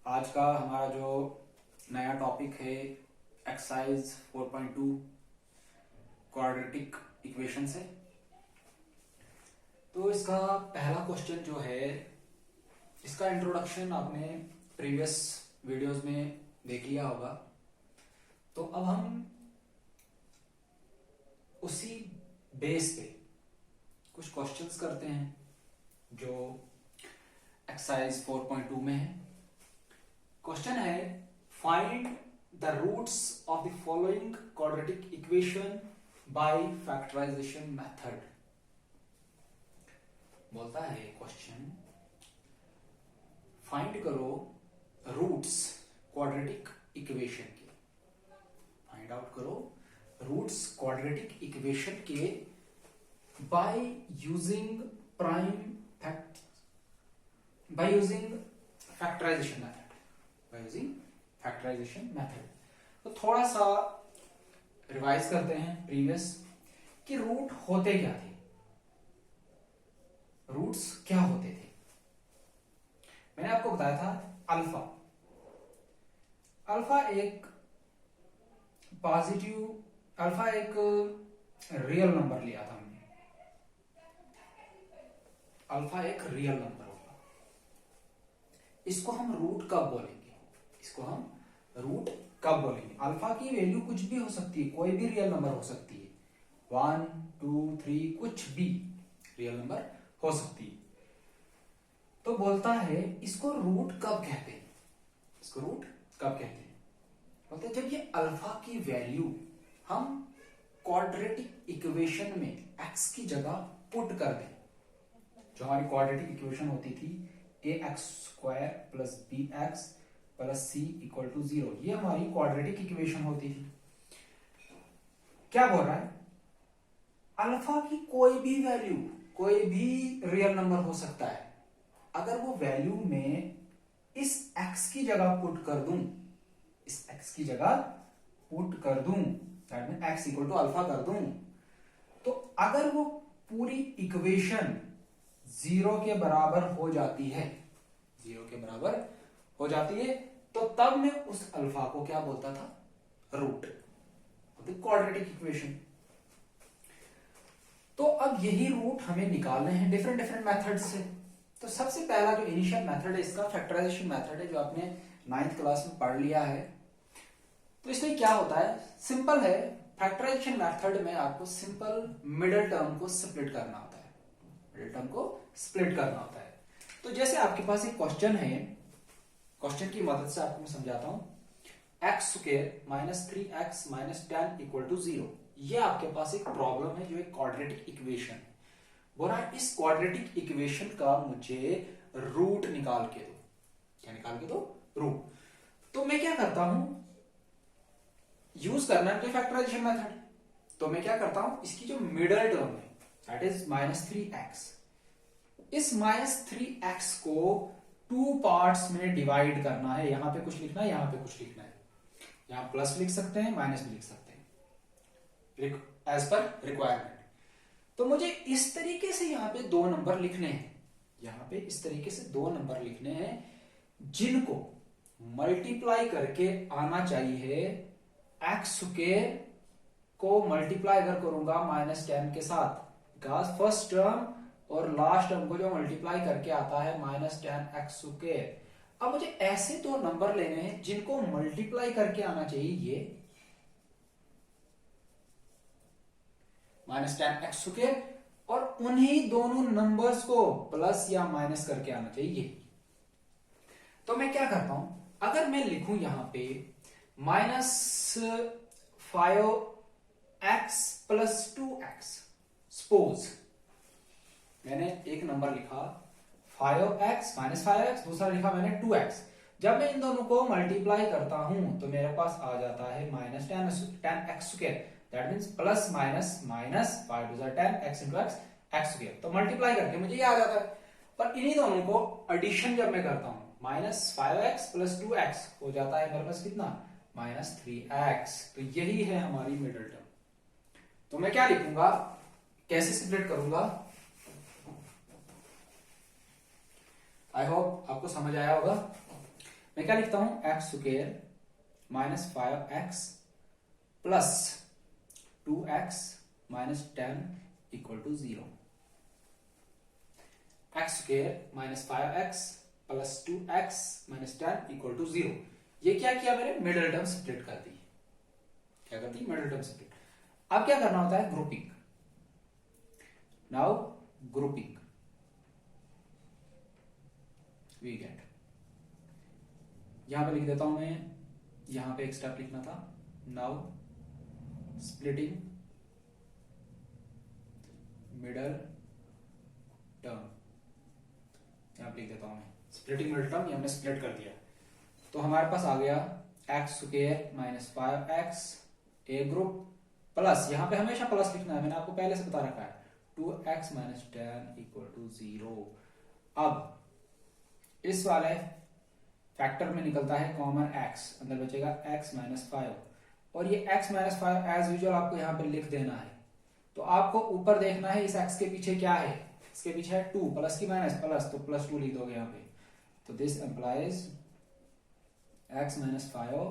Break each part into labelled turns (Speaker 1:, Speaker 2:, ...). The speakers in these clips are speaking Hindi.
Speaker 1: आज का हमारा जो नया टॉपिक है एक्सरसाइज 4.2 क्वाड्रेटिक इक्वेशन से। तो इसका पहला क्वेश्चन जो है, इसका इंट्रोडक्शन आपने प्रीवियस वीडियोस में देख लिया होगा। तो अब हम उसी बेस पे कुछ क्वेश्चंस करते हैं जो एक्सरसाइज 4.2 में है। क्वेश्चन है, find the roots of the following quadratic equation by factorisation method. बोलता है क्वेश्चन, फाइंड करो रूट्स क्वाड्रेटिक इक्वेशन के, फाइंड आउट करो रूट्स क्वाड्रेटिक इक्वेशन के बाय यूजिंग फैक्टराइजेशन मेथड। तो थोड़ा सा रिवाइज करते हैं प्रीवियस कि रूट होते क्या थे, रूट्स क्या होते थे। मैंने आपको बताया था अल्फा, अल्फा एक पॉजिटिव, अल्फा एक रियल नंबर लिया था हमने, अल्फा एक रियल नंबर होगा। इसको हम रूट कब बोलेंगे, इसको हम रूट कब बोलेंगे। अल्फा की वैल्यू कुछ भी हो सकती है, कोई भी रियल नंबर हो सकती है, 1 2 3 कुछ भी रियल नंबर हो सकती है। तो बोलता है इसको रूट कब कहते हैं, इसको रूट कब कहते हैं। बोलते हैं जब ये अल्फा की वैल्यू हम क्वाड्रेटिक इक्वेशन में x की जगह पुट कर दें। जो हमारी क्वाड्रेटिक इक्वेशन होती थी ax² + bx + c = 0, ये हमारी क्वाड्रेटिक इक्वेशन होती थी। क्या बोल रहा है, अल्फा की कोई भी वैल्यू, कोई भी रियल नंबर हो सकता है, अगर वो वैल्यू में इस x की जगह पुट कर दूं, इस x की जगह पुट कर दूं, दैट मीन x = अल्फा कर दूं, तो अगर वो पूरी इक्वेशन 0 के बराबर हो जाती है, 0 के बराबर हो जाती है, तो तब मैं उस अल्फा को क्या बोलता था, रूट, क्वाड्रेटिक इक्वेशन। तो अब यही रूट हमें निकालने हैं डिफरेंट मेथड से। तो सबसे पहला जो इनिशियल मेथड है इसका फैक्टराइजेशन मेथड है, जो आपने 9th क्लास में पढ़ लिया है। तो इसमें क्या होता है, सिंपल है। फैक्टराइजेशन मेथड में आपको सिंपल मिडिल टर्म को स्प्लिट करना होता है, मिडिल टर्म को स्प्लिट करना होता है। तो जैसे आपके पास एक क्वेश्चन है, क्वेश्चन की मदद से आपको मैं समझाता हूं। x² - 3x - 10 = 0, ये आपके पास एक प्रॉब्लम है जो एक क्वाड्रेटिक इक्वेशन है। बोला इस क्वाड्रेटिक इक्वेशन का मुझे रूट निकाल के दो। क्या निकाल के दो, रूट। तो मैं क्या करता हूं, यूज करना है फैक्टराइजेशन मेथड। तो मैं क्या करता हूं, इसकी जो मिडिल टर्म है दैट इज -3x, इस -3x को 2 पार्ट्स में डिवाइड करना है। यहां पे कुछ लिखना है, यहां पे कुछ लिखना है, यहां प्लस लिख सकते हैं, माइनस भी लिख सकते हैं एज पर रिक्वायरमेंट। तो मुझे इस तरीके से यहां पे 2 नंबर लिखने हैं, यहां पे इस तरीके से 2 नंबर लिखने हैं जिनको मल्टीप्लाई करके आना चाहिए। x² को मल्टीप्लाई अगर करूंगा -10 के साथ, बिकॉज फर्स्ट टर्म और लास्ट टर्म को जो मल्टीप्लाई करके आता है -10x²। अब मुझे ऐसे 2 नंबर लेने हैं जिनको मल्टीप्लाई करके आना चाहिए ये -10x², और उन्हीं दोनों नंबर्स को प्लस या माइनस करके आना चाहिए। तो मैं क्या करता हूं, अगर मैं लिखूं यहां पे -5x + 2x, सपोज मैंने एक नंबर लिखा 5x -5x, दूसरा लिखा मैंने 2x। जब मैं इन दोनों को मल्टीप्लाई करता हूं तो मेरे पास आ जाता है -10x², that means plus minus minus 5 2 10 x × x x²। तो मल्टीप्लाई करके मुझे ये आ जाता है। पर इन्हीं दोनों को एडिशन जब मैं करता हूं, -5x + 2x हो जाता है मेरे पास कितना, -3x। तो यही है हमारी मिडिल टर्म। तो मैं क्या लिखूंगा, कैसे सेपरेट करूंगा, आई होप आपको समझ आया होगा। मैं क्या लिखता हूं, x square minus 5x plus 2x minus 10 equal to 0। X square minus 5x plus 2x minus 10 equal to 0। ये क्या किया मैंने, मिडिल टर्म स्प्लिट कर दी। क्या करती, मिडिल टर्म स्प्लिट। अब क्या करना होता है, grouping. Now grouping we get, यहां पे लिख देता हूं मैं, यहां पे एक स्टेप लिखना था। नाउ स्प्लिटिंग मिडल टर्म, यहां पे लिख देता हूं मैं स्प्लिटिंग मिडल टर्म, ये हमने स्प्लिट कर दिया। तो हमारे पास आ गया एक्स स्क्वायर माइनस 5x ए ग्रुप प्लस, यहां पे हमेशा प्लस लिखना है, मैंने आपको पहले से बता रखा है, 2x माइनस 10 इक्वल टू 0। अब इस वाले फैक्टर में निकलता है कॉमन x, अंदर बचेगा x माइनस 5, और ये x माइनस 5 एज यूजुअल आपको यहां पे लिख देना है। तो आपको ऊपर देखना है इस x के पीछे क्या है, इसके पीछे है 2, प्लस की माइनस प्लस, तो प्लस 2 लिख दोगे यहां पे। तो दिस एम्प्लाइज x माइनस 5,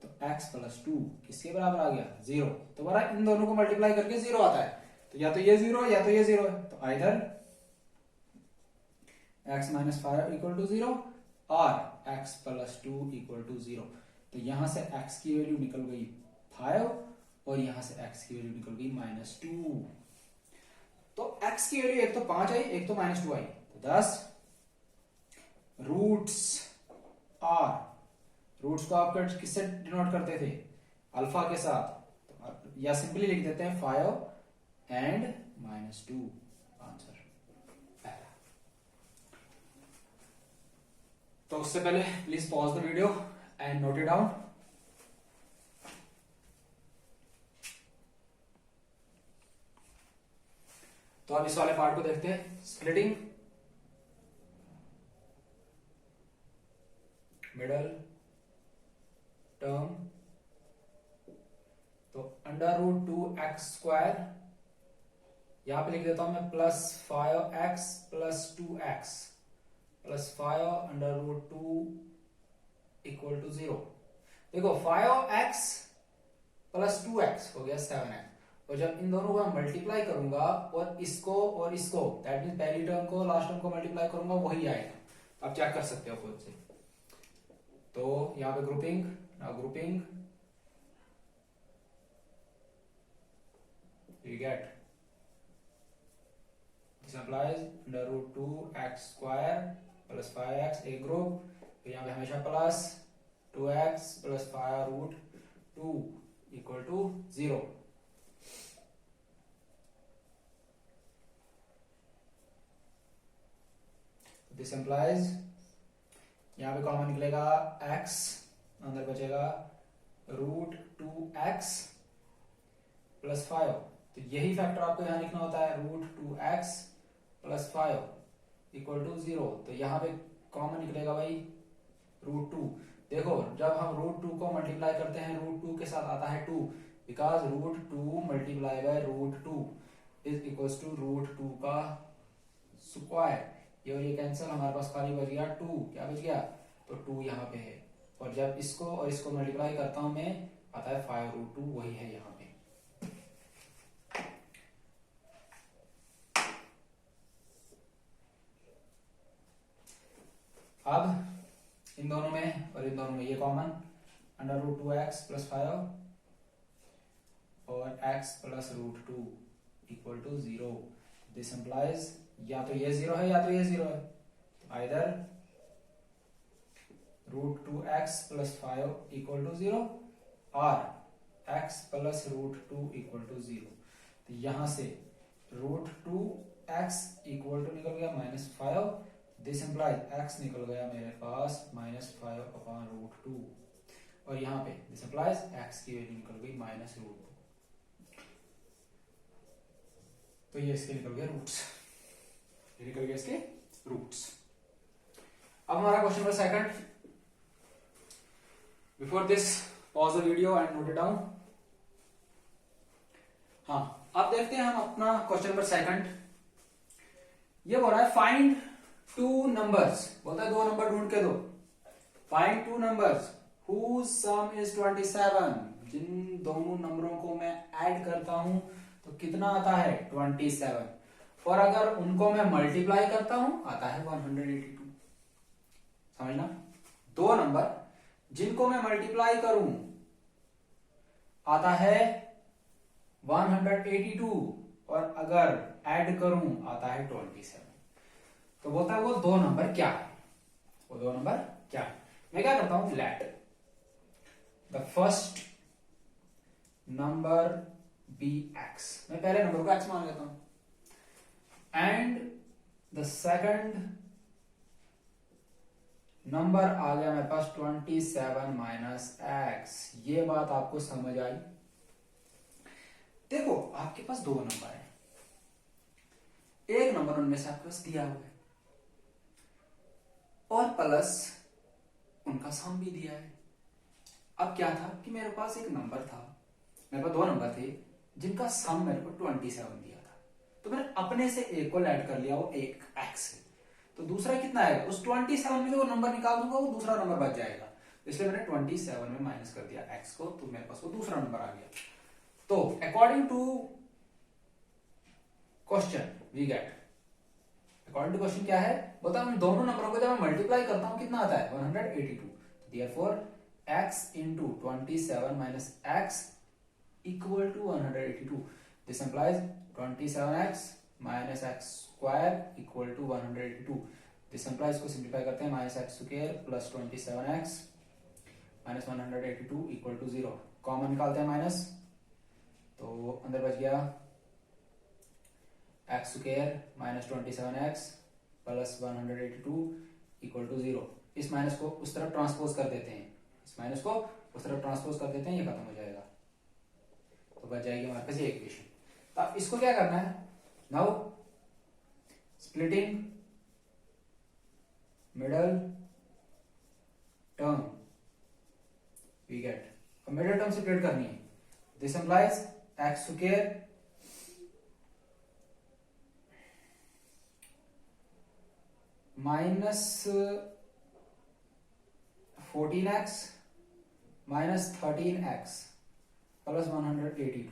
Speaker 1: तो x प्लस 2 किसके बराबर आ गया, 0। तो बराबर इन दोनों को मल्टीप्लाई करके 0 आता है, तो या तो ये 0 है या तो ये 0 है, तो either x minus 5 equal to 0 और x प्लस 2 इक्वल टू 0। तो यहां से x की वैल्यू निकल गई 5 और यहां से x की वैल्यू निकल गई -2। तो x की वैल्यू एक तो 5 आई, एक तो -2 आई, तो 10 रूट्स आर, रूट्स को आप किससे डिनोट करते थे, अल्फा के साथ, तो या सिंपली लिख देते हैं 5 एंड -2 आंसर। तो उससे पहले please pause the video and note it down. तो अब इस वाले पार्ट को देखते हैं, स्प्लिटिंग मिडल टर्म। तो अंडर रूट 2x स्क्वायर, यहां पे लिख देता हूं मैं plus 5x plus 2x plus 5 under root 2 equal to 0। देखो 5x प्लस 2x हो गया 7x, और जब इन दोनों को मैं मल्टीप्लाई करूंगा और इसको दैट मीन पहली टर्म को लास्ट टर्म को मल्टीप्लाई करूंगा वही आएगा। आप चेक कर सकते हो खुद से। तो यहां पे grouping, now grouping we get this implies under root 2x square plus 5x a group, तो यहां पे हमेशा plus 2x plus 5 root 2 equal to 0। This implies यहां पे कॉमन निकलेगा x, अंदर बचेगा रूट 2x प्लस 5, तो यही फैक्टर आपको यहां लिखना होता है, root 2x plus 5 equal to 0। तो यहां पे कॉमन निकलेगा भाई रूट 2। देखो जब हम रूट 2 को मल्टीप्लाई करते हैं रूट 2 के साथ आता है 2, because root 2 multiply by root 2 is equal to root 2 का स्क्वायर। ये कैंसिल, हमारे पास खाली बच गया 2, क्या बच गया, तो 2 यहाँ पे है, और जब इसको और इसको मल्टीप्लाई करता हूं मैं आता है 5 रूट 2, वही है यहाँ पे। अब इन दोनों में और इन दोनों में ये common, under root 2x plus 5 और x plus root 2 equal to 0। This implies या तो ये 0 है या तो ये 0 है, either root 2x plus 5 equal to 0 और x plus root 2 equal to 0। तो यहां से रूट 2x इक्वल टू निकल गया -5, दिस इंप्लाइज x निकल गया मेरे पास -5 अपॉन रूट 2, और यहां पे दिस इंप्लाइज x की वैल्यू निकल गई -√2। तो ये इसके निकल गए रूट्स, ये निकल गए इसके रूट्स। अब हमारा question number second, before this pause the video and note it down. हाँ, अब देखते हैं हम अपना क्वेश्चन नंबर सेकंड। ये बोल रहा है फाइंड 2 नंबर्स, बोलता है 2 नंबर ढूंढ के दो। Find two numbers whose sum is 27। जिन दोनों नंबरों को मैं ऐड करता हूं तो कितना आता है 27, और अगर उनको मैं मल्टीप्लाई करता हूं आता है 182। समझना, दो नंबर जिनको मैं मल्टीप्लाई करूं आता है 182, और अगर ऐड करूं आता है 27। तो बोलता है वो दो नंबर क्या है, वो दो नंबर क्या है। मैं क्या करता हूं, let the first number be x, मैं पहले नंबर को एक्स मान लेता हूं, एंड द सेकंड नंबर आ गया मेरे पास 27 माइनस एक्स। ये बात आपको समझ आई। देखो आपके पास दो नंबर है, एक नंबर उनमें से आपके पास दिया हुआ है और प्लस उनका सम भी दिया है। अब क्या था कि मेरे पास एक नंबर था, मेरे पास दो नंबर थे जिनका सम मेरे को 27 दिया था, तो मैंने अपने से एक को ऐड कर लिया, वो एक एक्स है। तो दूसरा कितना आएगा, उस 27 में जो नंबर निकाल दूंगा वो दूसरा नंबर बच जाएगा, इसलिए मैंने 27 में माइनस कर दिया एक्स को, तो मेरे पास वो दूसरा नंबर आ गया। तो according to question we get, according to question क्या है, बोलता है दोनों नंबरों को जब मैं मल्टीप्लाई करता हूं कितना आता है 182। Therefore x into 27 minus x equal to 182. This implies 27x minus x square equal to 182. This implies को सिंप्लीफाई करते हैं minus x square plus 27x minus 182 equal to 0। Common निकालते हैं माइनस, तो अंदर बच गया x square minus 27x plus 182 equal to 0। इस माइनस को उस तरफ ट्रांसपोज कर देते हैं, इस माइनस को उस तरफ ट्रांसपोज कर देते हैं, ये खत्म हो जाएगा, तो बच जाएगी हमारे पास ये इक्वेशन। तो अब इसको क्या करना है, now splitting middle term we get, middle term split करनी है। This implies x square minus 14x minus 13x plus 182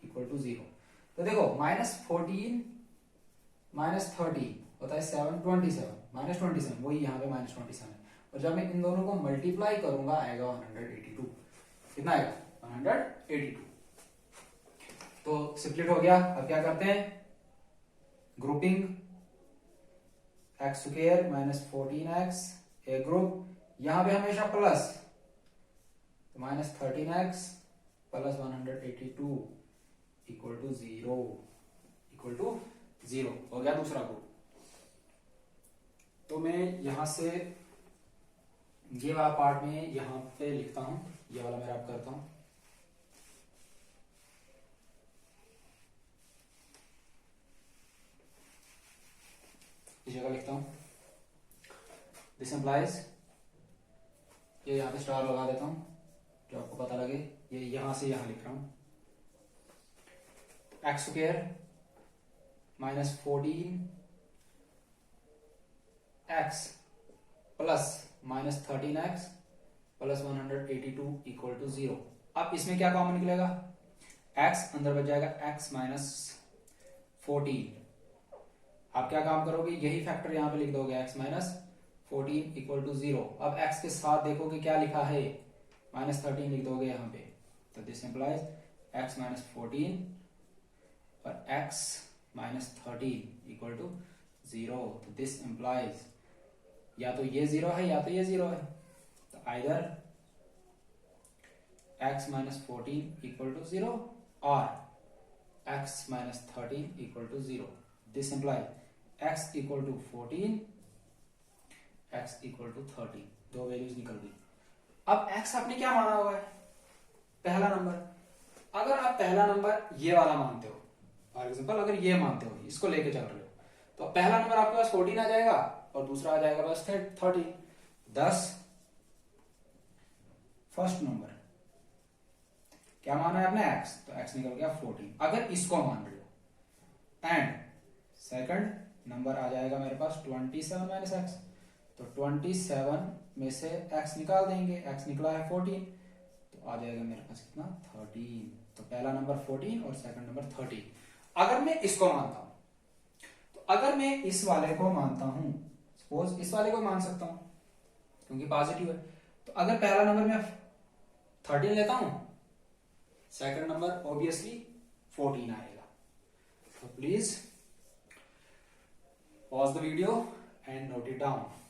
Speaker 1: equal to 0। तो देखो माइनस 14 माइनस 13 होता है 727 माइनस 27, वही यहाँ पे माइनस 27, और जब मैं इन दोनों को मल्टीप्लाई करूंगा आएगा 182। कितना आएगा 182। तो सिप्लिट हो गया। अब क्या करते हैं, grouping x square minus 14x a group, यहां पे हमेशा प्लस, तो minus 13x plus 182 equal to 0, equal to 0 हो गया दूसरा ग्रुप। तो मैं यहां से ये वाला पार्ट में यहां पे लिखता हूं, ये वाला मैं रब करता हूं। इस जगह लिखता हूं, दिस इंप्लाइज, ये यहां पे स्टार लगा देता हूं जो आपको पता लगे, ये यहां से यहां लिख रहा हूं, x square minus 14x plus minus 13x plus 182 equal to 0। अब इसमें क्या कॉमन निकलेगा, x अंदर बच जाएगा x माइनस 14। आप क्या काम करोगे, यही फैक्टर यहां पे लिख दोगे, x माइनस 14 इक्वल टू 0। अब x के साथ देखोगे क्या लिखा है, माइनस 13 लिख दोगे यहाँ पे, तो दिस इंप्लाइज x माइनस 14 और x माइनस 13 इक्वल टू 0। तो दिस इंप्लाइज या तो ये 0 है या तो ये 0 है, तो either x minus 14 equal to 0 और x minus 13 equal to 0। This implies x equal to 14, x equal to 13, दो वैल्यूज निकल गई। अब x आपने क्या माना हुआ है, पहला नंबर। अगर आप पहला नंबर ये वाला मानते हो, फॉर एग्जांपल अगर ये मानते हो, इसको लेके चल रहे हो, तो पहला नंबर आपके पास 14 आ जाएगा और दूसरा आ जाएगा बस 30। 10 फर्स्ट नंबर क्या माना है आपने, x, तो x निकल गया 14 अगर इसको मान रहे हो। एंड सेकंड नंबर आ जाएगा मेरे पास 27 माइनस एक्स, तो 27 में से x निकाल देंगे, x निकला है 14, तो आ जाएगा मेरे पास कितना 13। तो पहला नंबर 14 और सेकंड नंबर 13। अगर मैं इसको मानता हूं, तो अगर मैं इस वाले को मानता हूं, सपोज इस वाले को मान सकता हूं क्योंकि पॉजिटिव है, तो अगर पहला नंबर मैं 13 लेता हूं, सेकंड नंबर ऑब्वियसली 14 आएगा। तो please pause the video and note it down.